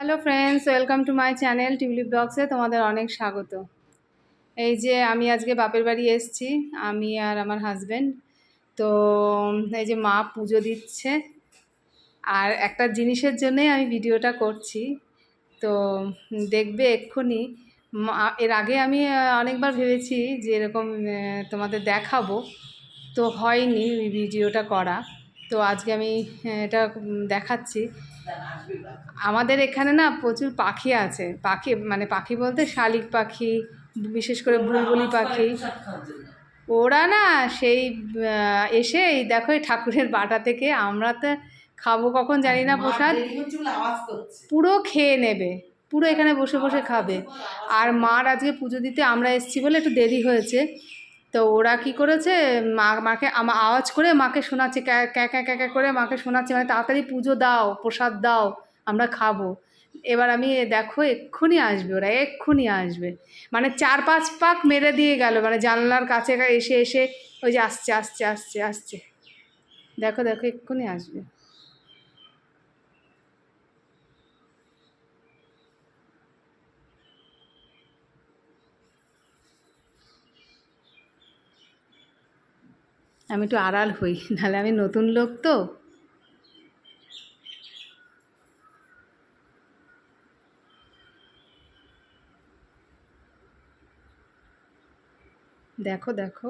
Hello friends, welcome to my channel tulip ব্লগসে তোমাদের অনেক স্বাগত। এই যে আমি আজকে বাপের বাড়ি এসেছি, আমি আর আমার হাজব্যান্ড। তো এই যে মা পুজো দিচ্ছে, আর একটা জিনিসের জন্যই আমি ভিডিওটা করছি। তো দেখবে এক্ষুনি এর আগে আমি অনেকবার ভেবেছি যে এরকম তোমাদের দেখাবো, তো হয়নি ওই ভিডিওটা করা। তো আজকে আমি এটা দেখাচ্ছি। আমাদের এখানে না প্রচুর পাখি আছে, পাখি মানে পাখি বলতে শালিক পাখি, বিশেষ করে বুলবুলি পাখি। ওরা না সেই এসে এই দেখো এই ঠাকুরের বাটা থেকে আমরা তো খাবো কখন জানি না প্রসাদ, পুরো খেয়ে নেবে, পুরো এখানে বসে বসে খাবে। আর মার আজকে পুজো দিতে আমরা এসেছি বলে একটু দেরি হয়েছে। তো ওরা কি করেছে, মাকে আওয়াজ করে মাকে শোনাচ্ছে, ক্যা ক্যা ক্যা ক্যা ক্যা করে মাকে শোনাচ্ছে, মানে তাড়াতাড়ি পুজো দাও, প্রসাদ দাও, আমরা খাবো। এবার আমি দেখো এক্ষুনি আসবে, ওরা এক্ষুনি আসবে, মানে 4-5 পাক মেরে দিয়ে গেল, মানে জানলার কাছে এসে এসে ওই যে আসছে আসছে আসছে আসছে, দেখো দেখো এক্ষুনি আসবে। আমি একটু আড়াল হই, নাহলে আমি নতুন লোক তো। দেখো দেখো,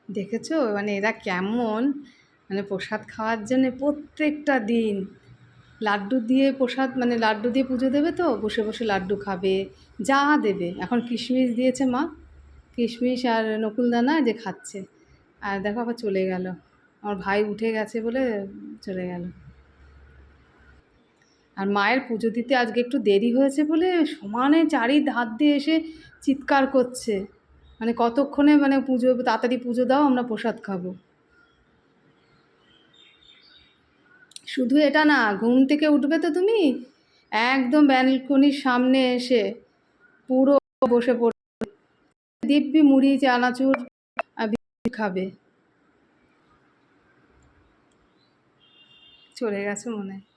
দেখেছো মানে এরা কেমন, মানে প্রসাদ খাওয়ার জন্য প্রত্যেকটা দিন লাড্ডু দিয়ে প্রসাদ, মানে লাড্ডু দিয়ে পুজো দেবে, তো বসে বসে লাড্ডু খাবে, যা দেবে। এখন কিশমিশ দিয়েছে মা, কিশমিশ আর নকুলদানা যে খাচ্ছে। আর দেখো আবার চলে গেল, আমার ভাই উঠে গেছে বলে চলে গেল। আর মায়ের পুজো দিতে আজকে একটু দেরি হয়েছে বলে সমানে চারি ধার দিয়ে এসে চিৎকার করছে, মানে কতক্ষণে, মানে পুজো তাড়াতাড়ি পুজো দাও, আমরা প্রসাদ খাবো। শুধু এটা না, ঘুম থেকে উঠবে তো তুমি, একদম ব্যালকনির সামনে এসে পুরো বসে পড়বে, দিব্যি মুড়ি চানাচুর আর বিস্কুট খাবে। চলে গেছে মনে হয়।